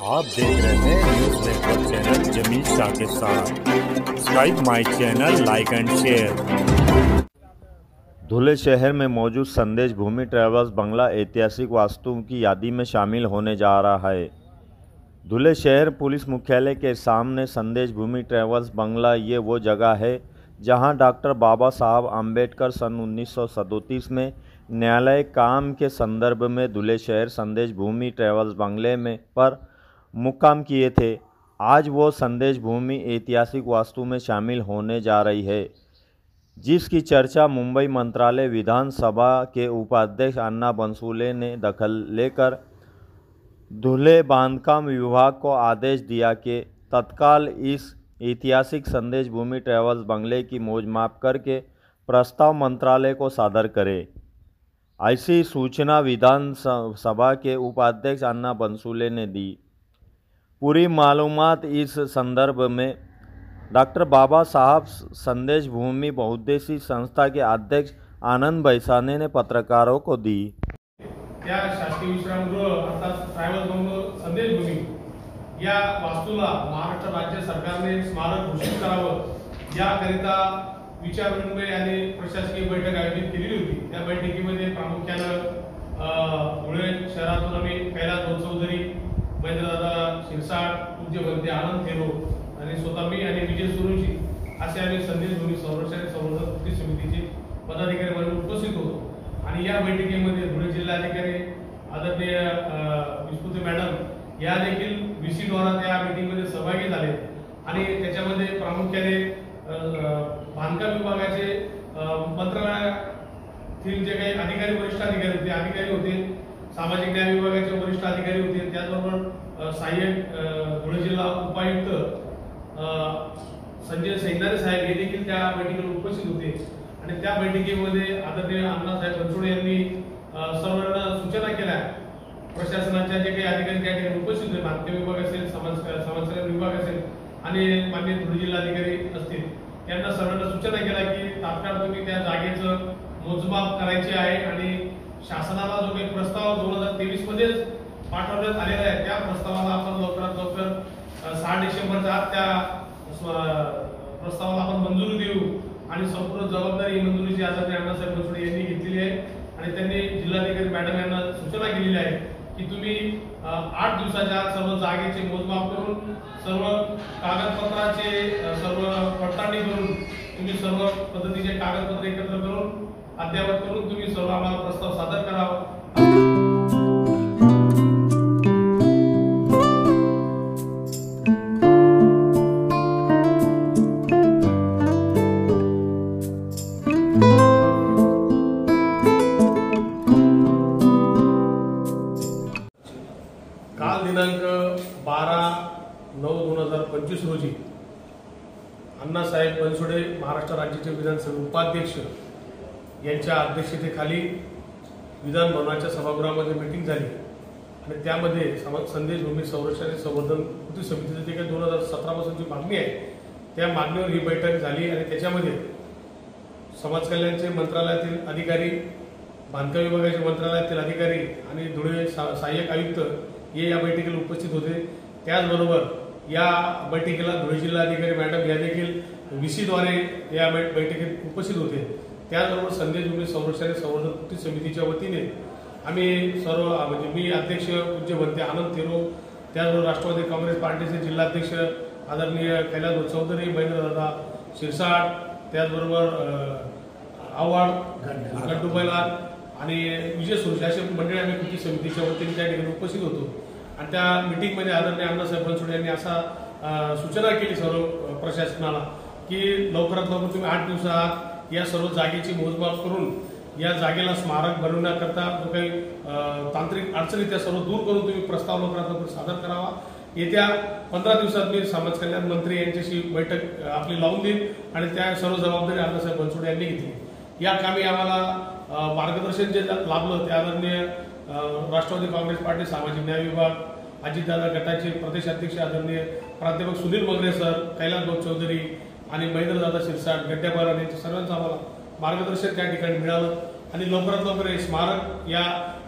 आप देख रहे हैं न्यूज नेटवर्क चैनल जमीन शाह के साथ। Subscribe my channel, like and share. Dhule शहर में मौजूद संदेश भूमि ट्रैवल्स बंगला ऐतिहासिक वास्तु की यादी में शामिल होने जा रहा है। धुले शहर पुलिस मुख्यालय के सामने संदेश भूमि ट्रैवल्स बंगला ये वो जगह है जहां डॉक्टर बाबा साहब आम्बेडकर सन 1937 में न्यायालय काम के संदर्भ में धुले शहर संदेश भूमि ट्रैवल्स बंगले में पर मुक्काम किए थे। आज वो संदेश भूमि ऐतिहासिक वास्तु में शामिल होने जा रही है, जिसकी चर्चा मुंबई मंत्रालय विधानसभा के उपाध्यक्ष अन्ना बंसुले ने दखल लेकर धुले बांधकाम विभाग को आदेश दिया कि तत्काल इस ऐतिहासिक संदेश भूमि ट्रैवल्स बंगले की मोजमाप करके प्रस्ताव मंत्रालय को सादर करे। ऐसी सूचना विधानसभा के उपाध्यक्ष अन्ना बंसुले ने दी। पूरी मालूमात इस संदर्भ में डॉक्टर बाबा साहब संदेश भूमि बहुउद्देशीय संस्था के अध्यक्ष आनंद बैसाने ने पत्रकारों को दी। त्या शासकीय विश्रामगृह अर्थात ट्रॅव्हल बंगलो संदेश भूमी या वास्तूला महाराष्ट्र राज्य सरकारने स्मारक घोषित करावं याकरिता विचार विनिमय आणि प्रशासकीय बैठक आयोजित केलेली होती। त्या बैठकीमध्ये प्रामुख्याने धुळे शहरातून आम्ही कैलास चौधरी, महेंद्रदादा शिरसाट, पूज्यवंते आनंद थेरो आणि स्वतः मी आणि विजय सुरुंशी असे आम्ही संदेश भूमी संरक्षण संवर्धन कृती समितीचे पदाधिकारी म्हणून उपस्थित होतो। आणि या बैठकीमध्ये धुळे जिल्हाधिकारी आदरणीय विस्फुते मॅडम या देखील व्हीसी द्वारा त्या मीटिंगमध्ये सहभागी झाले आणि त्याच्यामध्ये प्रामुख्याने बांधकाम विभागाचे मंत्रालयातील जे काही अधिकारी वरिष्ठ अधिकारी होते, सामाजिक न्याय विभागाचे वरिष्ठ अधिकारी होते, त्याचबरोबर सहाय्यक धुळे जिल्हा उपायुक्त संजय सैनारे साहेब हे देखील त्या बैठकीला उपस्थित होते। आणि त्या बैठकीमध्ये आदरणीय अण्णासाहेब बनसोडे यांनी सर्वांना सूचना केल्या। प्रशासनाच्या जे काही अधिकारी त्या ठिकाणी उपस्थित होते, बांधकाम विभाग असेल, समाजकल्याण विभाग असेल आणि माननीय धुळे जिल्हाधिकारी असतील, त्यांना सर्वांना सूचना केल्या की तात्काळ तुम्ही त्या जागेचं मोजमाप करायची आहे आणि शासनाला जो काही प्रस्ताव 2023 मध्ये पाठवण्यात आलेला आहे त्या प्रस्तावाला आपण लवकरात लवकर 6 डिसेंबरच्या आत त्या प्रस्तावाला आपण मंजुरी देऊ आणि संपूर्ण जबाबदारी मंजुरीची आदरणीय अण्णासाहेब बनसोडे यांनी घेतलेली आहे आणि त्यांनी जिल्हाधिकारी मॅडम यांना सूचना केलेली आहे की तुम्ही 8 दिवसाच्या आत सर्व जागेचे मोजमाप करून सर्व कागदपत्राचे सर्व पडताळणी करून तुम्ही सर्व पद्धतीचे कागदपत्र एकत्र करून अद्ययावत करून तुम्ही सर्व आम्हाला प्रस्ताव सादर करावा। काल दिनांक 12/9/2025 रोजी अण्णासाहेब बनसोडे महाराष्ट्र राज्याचे विधानसभा उपाध्यक्ष यांच्या अध्यक्षतेखाली विधान भवनाच्या सभागृहामध्ये मीटिंग झाली आणि त्यामध्ये संदेश भूमी संरक्षण आणि संवर्धन कृती समितीची जी काही 2017 पासूनची मागणी आहे त्या मागणीवर ही बैठक झाली आणि त्याच्यामध्ये समाज कल्याणचे मंत्रालयातील अधिकारी, बांधकाम विभागाचे मंत्रालयातील अधिकारी आणि धुळे सहाय्यक आयुक्त हे या बैठकीला उपस्थित होते। त्याचबरोबर या बैठकीला धुळे जिल्हाधिकारी मॅडम या देखील व्हीसीद्वारे या बैठकीत उपस्थित होते। त्याचबरोबर संदेश भूमी संरक्षण आणि संवर्धन कृती समितीच्या वतीने आम्ही सर्व म्हणजे मी अध्यक्ष पूज्यवंते आनंद थेरो, त्याचबरोबर राष्ट्रवादी काँग्रेस पार्टीचे जिल्हाध्यक्ष आदरणीय कैलास चौधरी, महेंद्रदादा शिरसाट, त्याचबरोबर आव्हाड गड्डूबैलार आणि विजय सुरुंशी असे मंडळी आम्ही कृती समितीच्या वतीने त्या ठिकाणी उपस्थित होतो। आणि त्या मीटिंगमध्ये आदरणीय अण्णासाहेब बनसोडे यांनी असा सूचना केली सर्व प्रशासनाला की लवकरात लवकर तुम्ही 8 दिवसात या सर्व जागेची मोजमाप करून या जागेला स्मारक बनवण्याकरता जो काही तांत्रिक अडचणी त्या सर्व दूर करून तुम्ही प्रस्ताव लवकरात लवकर सादर करावा। येत्या 15 दिवसात मी समाज कल्याण मंत्री यांच्याशी बैठक आपली लावून देईन आणि त्या सर्व जबाबदारी अण्णासाहेब बनसोडे यांनी घेतली। या कामी आम्हाला मार्गदर्शन जे लाभलं ते आदरणीय राष्ट्रवादी काँग्रेस पार्टी सामाजिक न्याय विभाग, अजितदादा गटाचे प्रदेश अध्यक्ष आदरणीय प्राध्यापक सुनील मगरे सर, कैलास चौधरी आणि महेंद्रदादा शिरसाट, गड्ड्याबार यांच्या सर्वांचं आम्हाला मार्गदर्शन त्या ठिकाणी मिळालं आणि लवकरात लवकर हे स्मारक या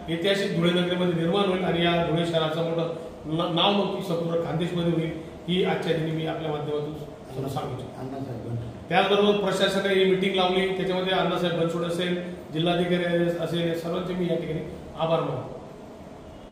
ऐतिहासिक धुळे नगरीमध्ये निर्माण होईल आणि या धुळे शहराचं मोठं नाव नक्की संपूर्ण खानदेशमध्ये होईल ही आजच्या दिनी मी आपल्या माध्यमातून सांगू इच्छितो. त्याचबरोबर प्रशासनाने ही मीटिंग लावली, त्याच्यामध्ये अण्णासाहेब बनसोडे असेल, जिल्हाधिकारी असेल, सर्वांचे मी या ठिकाणी आभार मानतो.